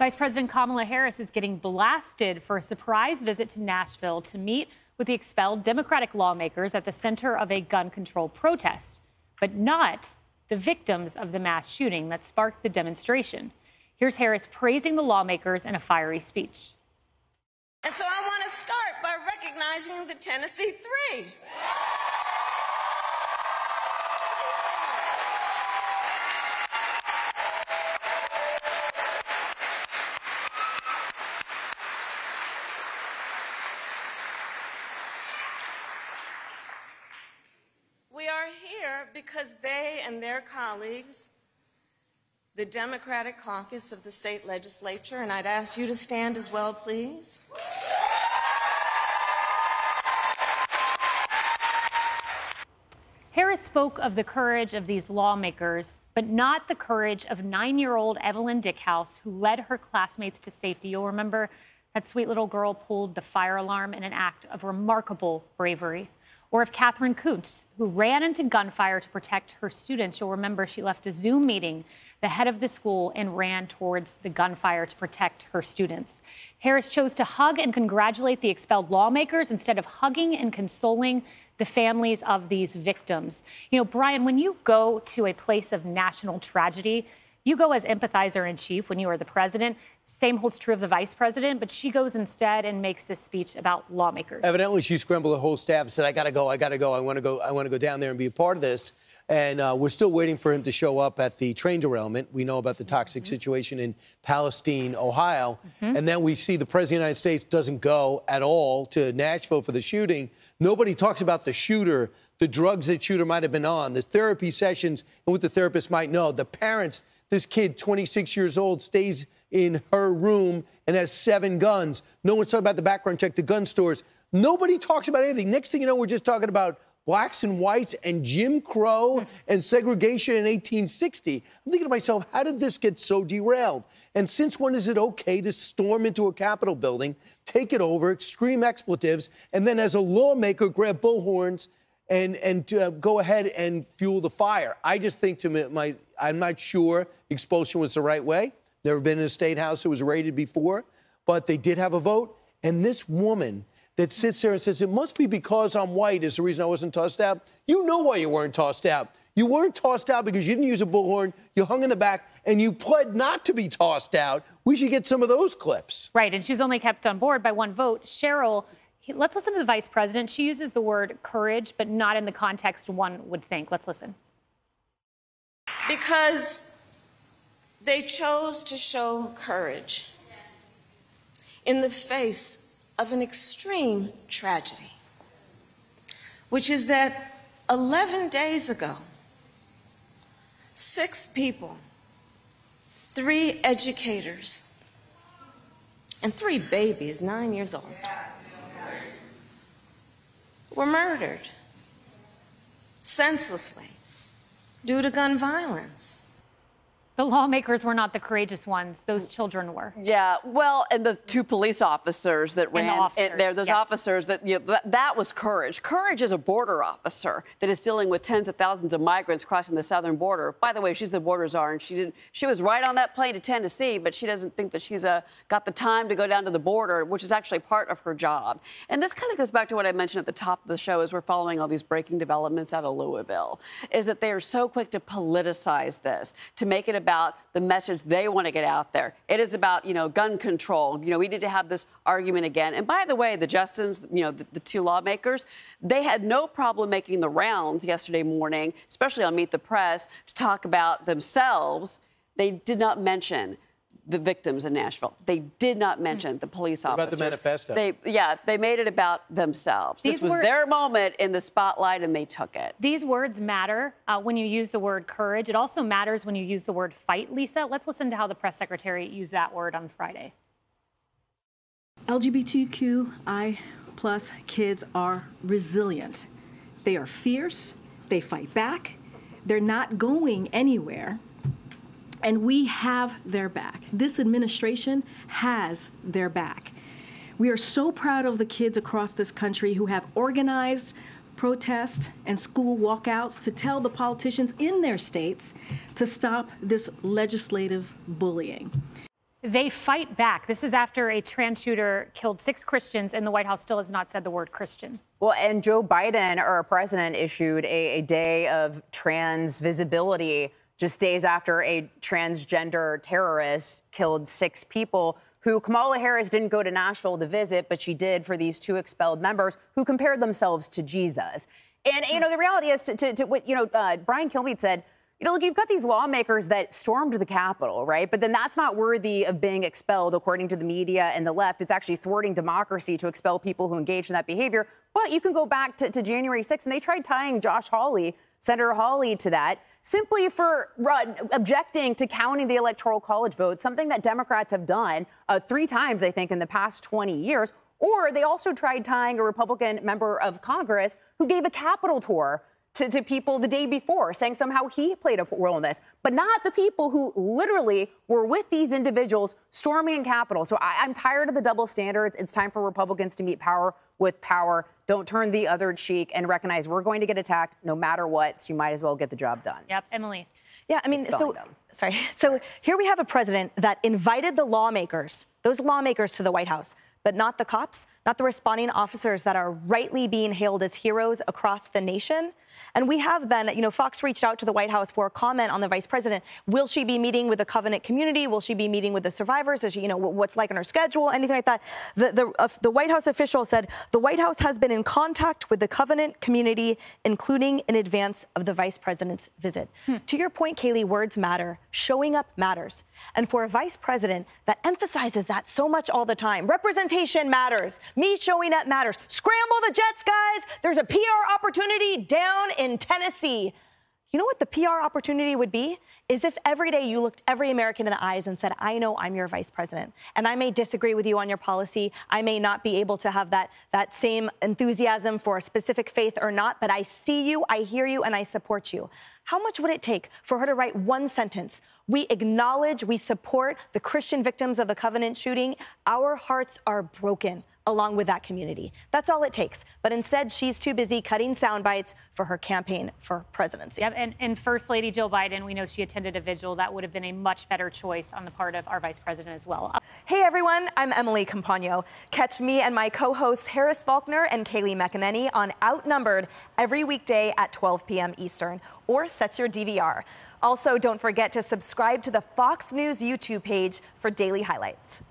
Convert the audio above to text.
Vice President Kamala Harris is getting blasted for a surprise visit to Nashville to meet with the expelled Democratic lawmakers at the center of a gun control protest, but not the victims of the mass shooting that sparked the demonstration. Here's Harris praising the lawmakers in a fiery speech. And so I want to start by recognizing the Tennessee Three. We are here because they and their colleagues, the Democratic caucus of the state legislature, and I'd ask you to stand as well, please. Harris spoke of the courage of these lawmakers, but not the courage of 9-year-old Evelyn Dickhouse, who led her classmates to safety. You'll remember that sweet little girl pulled the fire alarm in an act of remarkable bravery. Or of Catherine Kuntz, who ran into gunfire to protect her students. You'll remember she left a Zoom meeting, the head of the school, and ran towards the gunfire to protect her students. Harris chose to hug and congratulate the expelled lawmakers instead of hugging and consoling the families of these victims. You know, Brian, when you go to a place of national tragedy, you go as empathizer in chief when you are the president. Same holds true of the vice president, but she goes instead and makes this speech about lawmakers. Evidently, she scrambled the whole staff and said, I got to go. I want to go down there and be a part of this. And we're still waiting for him to show up at the train derailment. We know about the toxic situation in Palestine, Ohio. And then we see the president of the United States doesn't go at all to Nashville for the shooting. Nobody talks about the shooter, the drugs that shooter might have been on, the therapy sessions, and what the therapist might know. The parents, this kid, 26 years old, stays in her room and has 7 guns. No one's talking about the background check, the gun stores. Nobody talks about anything. Next thing you know, we're just talking about blacks and whites and Jim Crow and segregation in 1860. I'm thinking to myself, how did this get so derailed? And since when is it okay to storm into a Capitol building, take it over, scream expletives, and then as a lawmaker grab bullhorns and go ahead and fuel the fire? I just think I'm not sure expulsion was the right way. Never been in a state house that was raided before, but they did have a vote. And this woman that sits there and says, it must be because I'm white is the reason I wasn't tossed out. You know why you weren't tossed out. You weren't tossed out because you didn't use a bullhorn, you hung in the back, and you pled not to be tossed out. We should get some of those clips. Right, and she was only kept on board by 1 vote. Cheryl, let's listen to the vice president. She uses the word courage, but not in the context one would think. Let's listen. Because they chose to show courage in the face of an extreme tragedy, which is that 11 days ago, 6 people, 3 educators, and 3 babies, 9 years old, were murdered senselessly due to gun violence. The lawmakers were not the courageous ones. Those children were. Yeah, well, and the 2 police officers that ran there, those officers that, that was courage. Courage is a border officer that is dealing with tens of thousands of migrants crossing the southern border. By the way, she's the border czar, and she was right on that plane to Tennessee, but she doesn't think that she's got the time to go down to the border, which is actually part of her job. And this kind of goes back to what I mentioned at the top of the show as we're following all these breaking developments out of Louisville, is that they are so quick to politicize this, to make it about the message they want to get out there. It is about, gun control. We need to have this argument again. And by the way, the Justins, the 2 lawmakers, they had no problem making the rounds yesterday morning, especially on Meet the Press, to talk about themselves. They did not mention the victims in Nashville. They did not mention the police officers. What about the manifesto? They made it about themselves. This was their moment in the spotlight, and they took it. These words matter when you use the word courage. It also matters when you use the word fight, Lisa. Let's listen to how the press secretary used that word on Friday. LGBTQI+ kids are resilient. They are fierce. They fight back. They're not going anywhere. And we have their back. This administration has their back. We are so proud of the kids across this country who have organized protests and school walkouts to tell the politicians in their states to stop this legislative bullying. They fight back. This is after a trans shooter killed 6 Christians, and the White House still has not said the word Christian. Well, and Joe Biden, our president, issued a day of trans visibility just days after a transgender terrorist killed 6 people who Kamala Harris didn't go to Nashville to visit, but she did for these 2 expelled members who compared themselves to Jesus. And, you know, the reality is to what, you know, Brian Kilmeade said, you know, look, you've got these lawmakers that stormed the Capitol, right? But then that's not worthy of being expelled, according to the media and the left. It's actually thwarting democracy to expel people who engage in that behavior. But you can go back to January 6th, and they tried tying Josh Hawley, Senator Hawley, to that simply for objecting to counting the Electoral College votes, something that Democrats have done 3 times, I think, in the past 20 years. Or they also tried tying a Republican member of Congress who gave a Capitol tour to people the day before, saying somehow he played a role in this, but not the people who literally were with these individuals storming in Capitol. So I'm tired of the double standards. It's time for Republicans to meet power with power. Don't turn the other cheek and recognize we're going to get attacked no matter what, so you might as well get the job done. Yep, Emily. Yeah, I mean, so here we have a president that invited the lawmakers, those lawmakers, to the White House, but not the cops, not the responding officers that are rightly being hailed as heroes across the nation. And we have then, you know, Fox reached out to the White House for a comment on the vice president. Will she be meeting with the Covenant community? Will she be meeting with the survivors? Is she, you know, what's like on her schedule? Anything like that? The White House official said the White House has been in contact with the Covenant community, including in advance of the vice president's visit. To your point, Kaylee, words matter. Showing up matters. And for a vice president that emphasizes that so much all the time, representation matters. Me showing up matters. Scramble the jets, guys. There's a PR opportunity down in Tennessee. You know what the PR opportunity would be? Is if every day you looked every American in the eyes and said, I know I'm your vice president, and I may disagree with you on your policy. I may not be able to have that same enthusiasm for a specific faith or not, but I see you, I hear you, and I support you. How much would it take for her to write one sentence? We acknowledge, we support the Christian victims of the Covenant shooting. Our hearts are broken along with that community. That's all it takes. But instead, she's too busy cutting sound bites for her campaign for presidency. Yep, and First Lady Jill Biden, we know she attended a vigil. That would have been a much better choice on the part of our vice president as well. Hey, everyone. I'm Emily Campagno. Catch me and my co-hosts Harris Faulkner and Kaylee McEnany on Outnumbered every weekday at 12 p.m. Eastern, or set your DVR. Also, don't forget to subscribe to the Fox News YouTube page for daily highlights.